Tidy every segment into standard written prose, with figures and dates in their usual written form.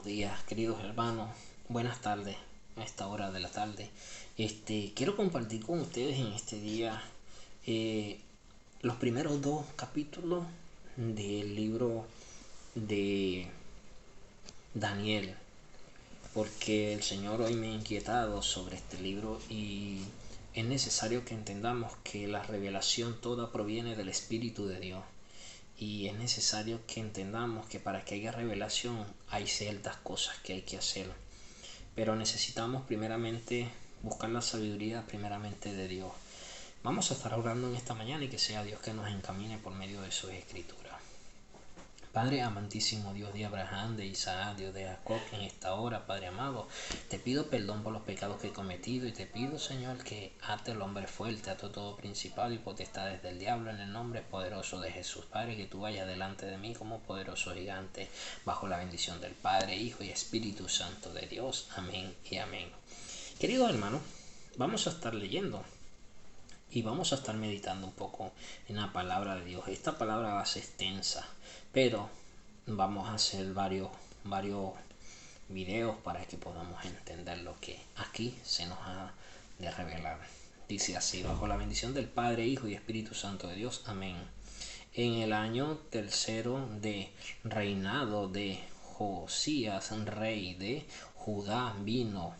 Días, queridos hermanos, buenas tardes a esta hora de la tarde. Quiero compartir con ustedes en este día eh, los primeros dos capítulos del libro de Daniel, porque el Señor hoy me ha inquietado sobre este libro y es necesario que entendamos que la revelación toda proviene del Espíritu de Dios. Y es necesario que entendamos que para que haya revelación hay ciertas cosas que hay que hacer. Pero necesitamos primeramente buscar la sabiduría primeramente de Dios. Vamos a estar orando en esta mañana y que sea Dios que nos encamine por medio de sus escrituras. Padre amantísimo, Dios de Abraham, de Isaac, Dios de Jacob, en esta hora, Padre amado, te pido perdón por los pecados que he cometido y te pido, Señor, que ate el hombre fuerte, ate todo principado y potestades del diablo en el nombre poderoso de Jesús. Padre, que tú vayas delante de mí como poderoso gigante, bajo la bendición del Padre, Hijo y Espíritu Santo de Dios. Amén y amén. Queridos hermanos, vamos a estar leyendo y vamos a estar meditando un poco en la palabra de Dios. Esta palabra va a ser extensa, pero vamos a hacer varios videos para que podamos entender lo que aquí se nos ha de revelar. Dice así: bajo la bendición del Padre, Hijo y Espíritu Santo de Dios. Amén. En el año tercero de reinado de Josías, rey de Judá, vino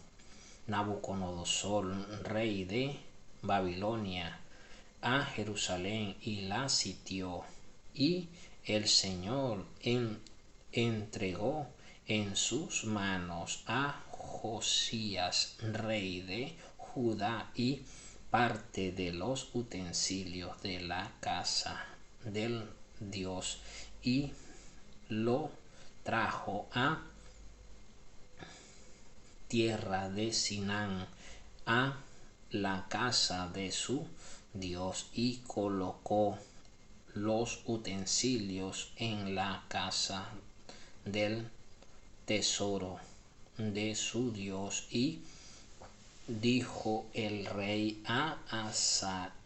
Nabucodonosor, rey de Babilonia, a Jerusalén y la sitió, y el Señor entregó en sus manos a Josías, rey de Judá, y parte de los utensilios de la casa del Dios, y lo trajo a tierra de Sinán, a la casa de su Dios, y colocó los utensilios en la casa del tesoro de su Dios. Y dijo el rey a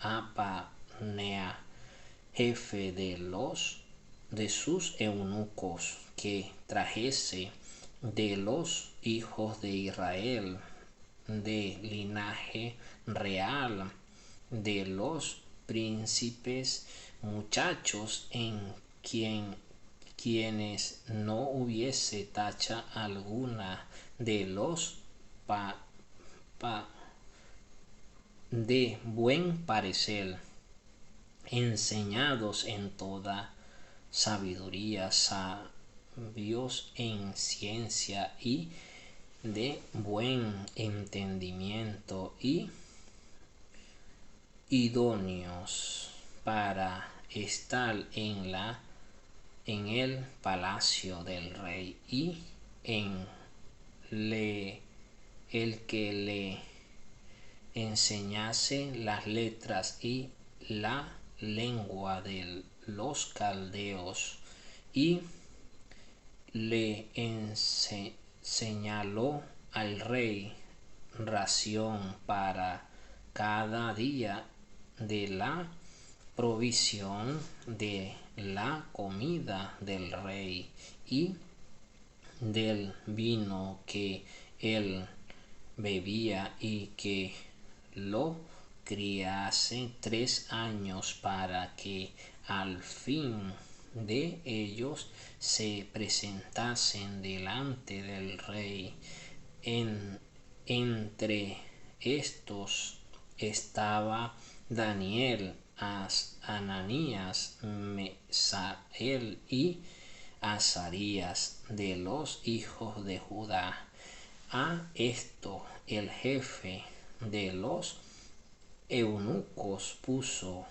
Apanea, jefe de sus eunucos, que trajese de los hijos de Israel, de linaje real, de los príncipes, muchachos en quienes no hubiese tacha alguna, de los de buen parecer, enseñados en toda sabiduría, sabios en ciencia y de buen entendimiento, y idóneos para estar en el palacio del rey, y el que le enseñase las letras y la lengua de los caldeos, y le señaló al rey ración para cada día de la provisión de la comida del rey, y del vino que él bebía, y que lo criase 3 años, para que al fin de ellos se presentasen delante del rey. Entre estos estaba Daniel, Ananías, Mesael y Azarías, de los hijos de Judá. A esto el jefe de los eunucos puso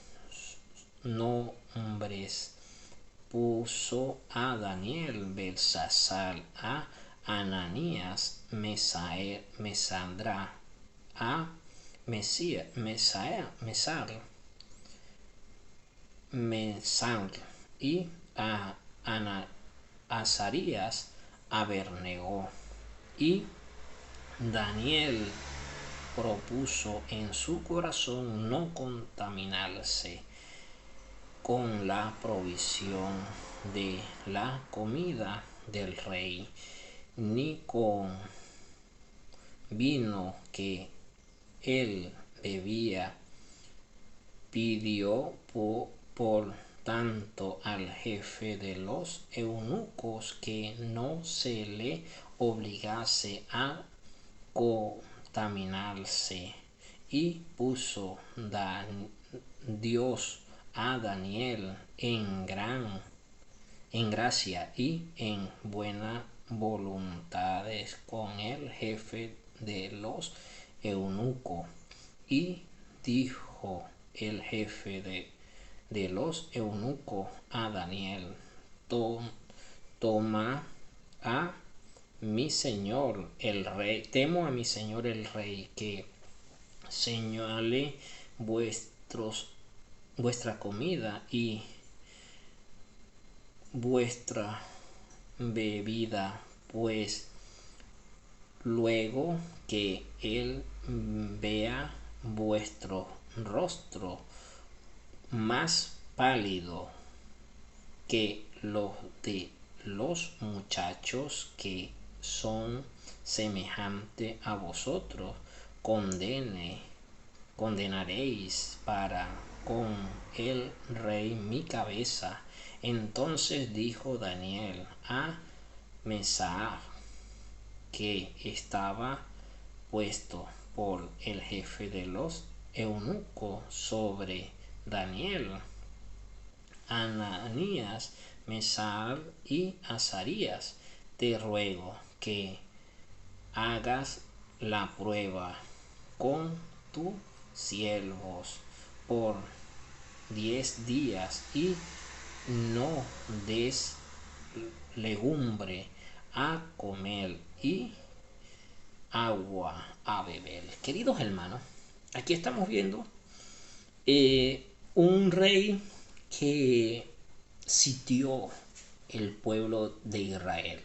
nombres: puso a Daniel Belsasar, a Ananías Mesandra, a Mesar, y a Azarías Abernegó. Y Daniel propuso en su corazón no contaminarse con la provisión de la comida del rey, ni con vino que él bebía. Pidió por tanto al jefe de los eunucos que no se le obligase a contaminarse, y puso Dios a Daniel en gracia y en buena voluntades con el jefe de los eunucos. Y dijo el jefe de los eunucos a Daniel: toma a mi señor el rey, temo a mi señor el rey, que señale vuestra comida y vuestra bebida, pues luego que él vea vuestro rostro más pálido que los de los muchachos que son semejante a vosotros, condenaréis para con el rey mi cabeza. Entonces dijo Daniel a Mesac, que estaba puesto por el jefe de los eunucos sobre Daniel: Ananías, Mesac y Azarías, te ruego que hagas la prueba con tus siervos por 10 días y no des legumbre a comer y agua a beber. Queridos hermanos, aquí estamos viendo un rey que sitió el pueblo de Israel.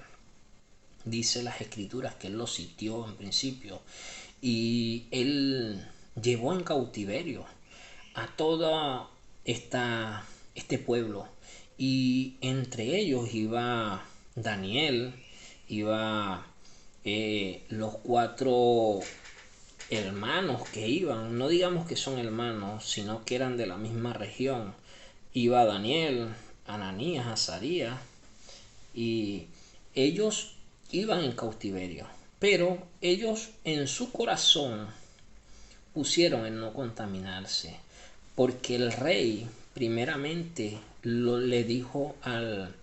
Dice las escrituras que él lo sitió en principio, y él llevó en cautiverio a todo este pueblo, y entre ellos iba Daniel, iba los 4 hermanos que iban, no digamos que son hermanos, sino que eran de la misma región. Iba Daniel, Ananías, Azarías, y ellos iban en cautiverio, pero ellos en su corazón pusieron en no contaminarse, porque el rey primeramente le dijo al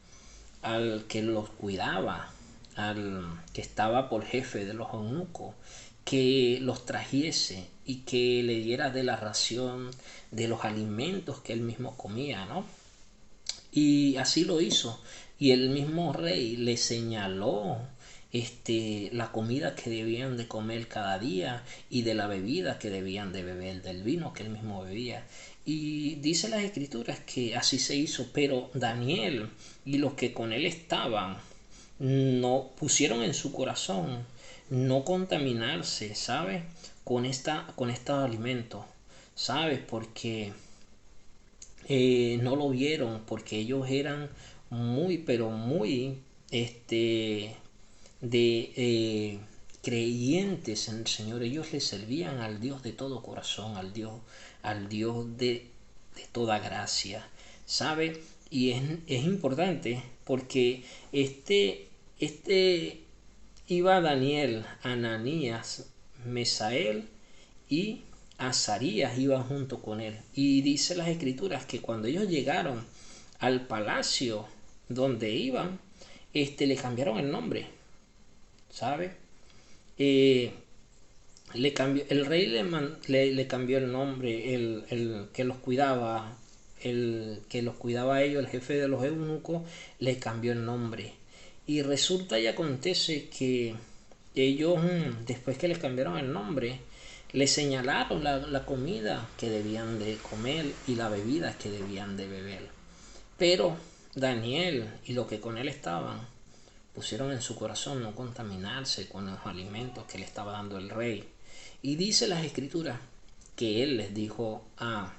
que los cuidaba, al que estaba por jefe de los eunucos, que los trajese y que le diera de la ración de los alimentos que él mismo comía, ¿no? Y así lo hizo. Y el mismo rey le señaló la comida que debían de comer cada día, y de la bebida que debían de beber, del vino que él mismo bebía. Y dice las escrituras que así se hizo, pero Daniel y los que con él estaban no pusieron en su corazón no contaminarse, ¿sabes? Con estos alimentos, ¿sabes? Porque no lo vieron, porque ellos eran muy, pero muy creyentes en el Señor. Ellos le servían al Dios de todo corazón, al Dios de toda gracia, ¿sabe? Y es importante porque iba Daniel, Ananías, Mesael y Azarías iban junto con él. Y dice las escrituras que cuando ellos llegaron al palacio donde iban, le cambiaron el nombre, ¿sabe? El rey le cambió el nombre, el que los cuidaba, el que los cuidaba a ellos, el jefe de los eunucos, le cambió el nombre. Y resulta y acontece que ellos, después que les cambiaron el nombre, le señalaron la comida que debían de comer y la bebida que debían de beber. Pero Daniel y los que con él estaban pusieron en su corazón no contaminarse con los alimentos que le estaba dando el rey. Y dice las escrituras que él les dijo a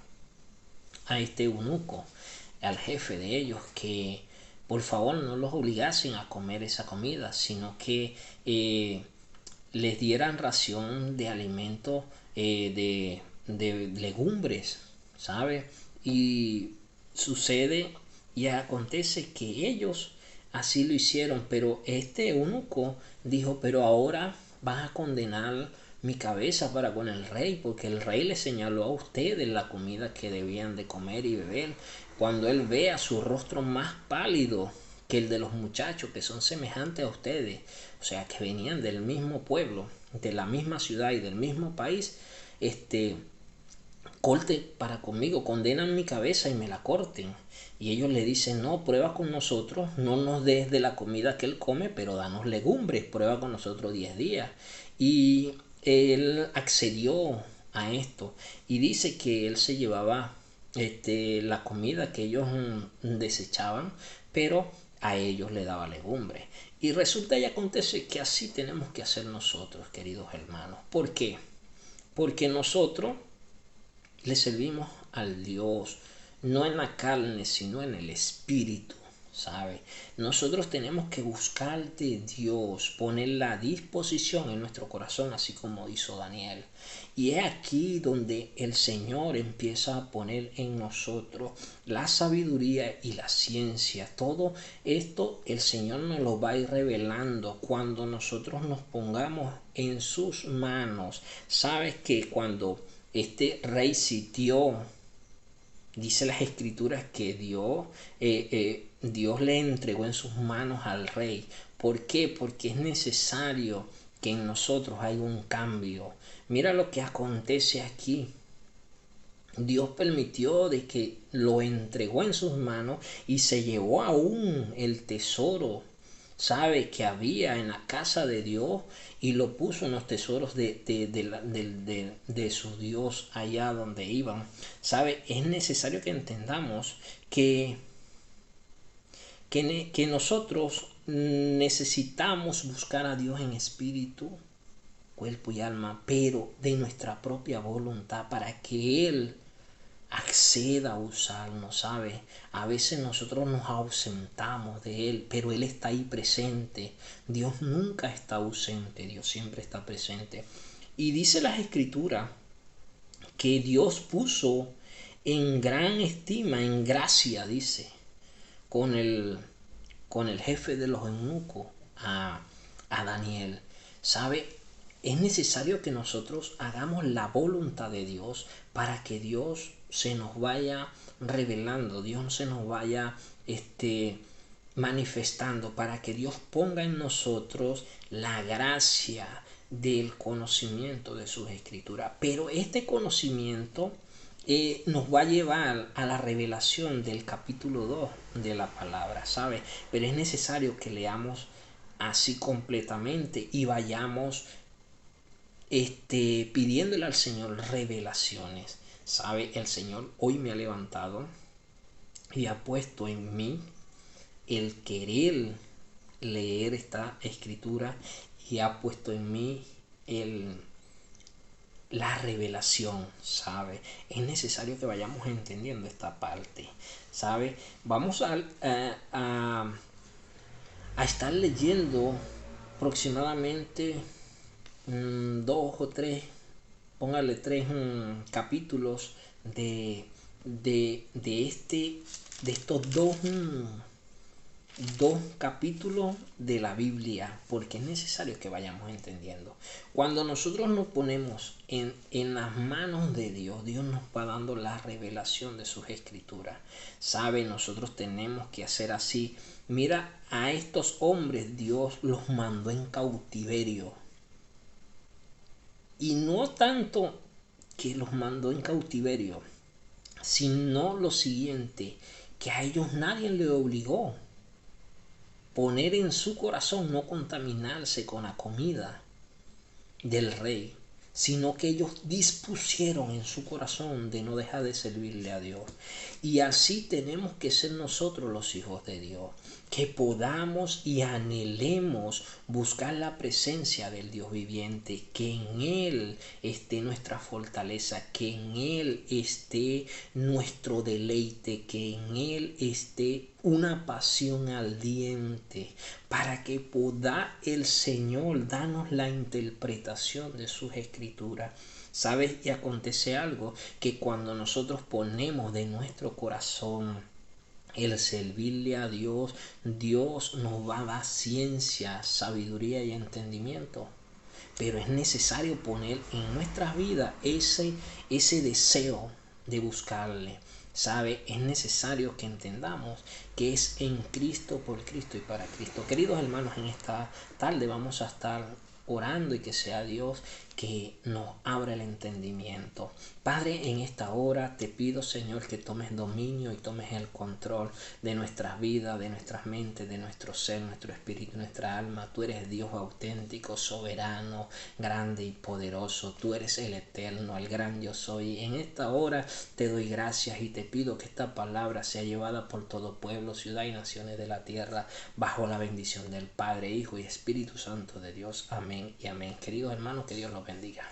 este eunuco, al jefe de ellos, que por favor no los obligasen a comer esa comida, sino que les dieran ración de alimento, de legumbres, ¿sabe? Y sucede y acontece que ellos así lo hicieron, pero este eunuco dijo, pero ahora vas a condenar mi cabeza para con el rey, porque el rey le señaló a ustedes la comida que debían de comer y beber. Cuando él vea su rostro más pálido que el de los muchachos que son semejantes a ustedes, o sea, que venían del mismo pueblo, de la misma ciudad y del mismo país, corte para conmigo, condenan mi cabeza y me la corten. Y ellos le dicen, no, prueba con nosotros, no nos des de la comida que él come, pero danos legumbres, prueba con nosotros 10 días. Y él accedió a esto y dice que él se llevaba la comida que ellos desechaban, pero a ellos le daba legumbres. Y resulta y acontece que así tenemos que hacer nosotros, queridos hermanos. ¿Por qué? Porque nosotros le servimos al Dios, no en la carne, sino en el espíritu, ¿sabe? Nosotros tenemos que buscar de Dios, poner la disposición en nuestro corazón, así como hizo Daniel. Y es aquí donde el Señor empieza a poner en nosotros la sabiduría y la ciencia. Todo esto el Señor nos lo va a ir revelando cuando nosotros nos pongamos en sus manos. Sabes que cuando este rey sitió, dice las escrituras que Dios le entregó en sus manos al rey. ¿Por qué? Porque es necesario que en nosotros haya un cambio. Mira lo que acontece aquí. Dios permitió de que lo entregó en sus manos y se llevó aún el tesoro, sabe, que había en la casa de Dios, y lo puso en los tesoros de su Dios allá donde iban. Sabe, es necesario que entendamos que nosotros necesitamos buscar a Dios en espíritu, cuerpo y alma, pero de nuestra propia voluntad, para que Él acceda a usarnos, ¿sabe? A veces nosotros nos ausentamos de Él, pero Él está ahí presente. Dios nunca está ausente, Dios siempre está presente. Y dice las escrituras que Dios puso en gran estima, en gracia, dice, con el jefe de los eunucos, a Daniel. ¿Sabe? Es necesario que nosotros hagamos la voluntad de Dios para que Dios se nos vaya revelando, Dios se nos vaya manifestando, para que Dios ponga en nosotros la gracia del conocimiento de sus escrituras. Pero este conocimiento nos va a llevar a la revelación del capítulo 2 de la palabra, ¿sabe? Pero es necesario que leamos así completamente y vayamos pidiéndole al Señor revelaciones. ¿Sabe? El Señor hoy me ha levantado y ha puesto en mí el querer leer esta escritura, y ha puesto en mí la revelación, ¿sabe? Es necesario que vayamos entendiendo esta parte, ¿sabe? Vamos a estar leyendo aproximadamente 2 o 3, póngale 3 capítulos de estos dos capítulos de la Biblia, porque es necesario que vayamos entendiendo. Cuando nosotros nos ponemos en las manos de Dios, Dios nos va dando la revelación de sus escrituras. ¿Sabe? Nosotros tenemos que hacer así. Mira, a estos hombres Dios los mandó en cautiverio. Y no tanto que los mandó en cautiverio, sino lo siguiente, que a ellos nadie le obligó poner en su corazón no contaminarse con la comida del rey, sino que ellos dispusieron en su corazón de no dejar de servirle a Dios. Y así tenemos que ser nosotros los hijos de Dios, que podamos y anhelemos buscar la presencia del Dios viviente, que en Él esté nuestra fortaleza, que en Él esté nuestro deleite, que en Él esté una pasión ardiente para que pueda el Señor darnos la interpretación de sus escrituras. ¿Sabes? Y acontece algo, que cuando nosotros ponemos de nuestro corazón el servirle a Dios, Dios nos va a dar ciencia, sabiduría y entendimiento. Pero es necesario poner en nuestras vidas ese deseo de buscarle. ¿Sabe? Es necesario que entendamos que es en Cristo, por Cristo y para Cristo. Queridos hermanos, en esta tarde vamos a estar orando y que sea Dios que nos abra el entendimiento. Padre, en esta hora te pido, Señor, que tomes dominio y tomes el control de nuestras vidas, de nuestras mentes, de nuestro ser, nuestro espíritu, nuestra alma. Tú eres Dios auténtico, soberano, grande y poderoso. Tú eres el eterno, el gran yo soy. En esta hora te doy gracias y te pido que esta palabra sea llevada por todo pueblo, ciudad y naciones de la tierra bajo la bendición del Padre, Hijo y Espíritu Santo de Dios. Amén y amén. Queridos hermanos, que Dios los bendiga.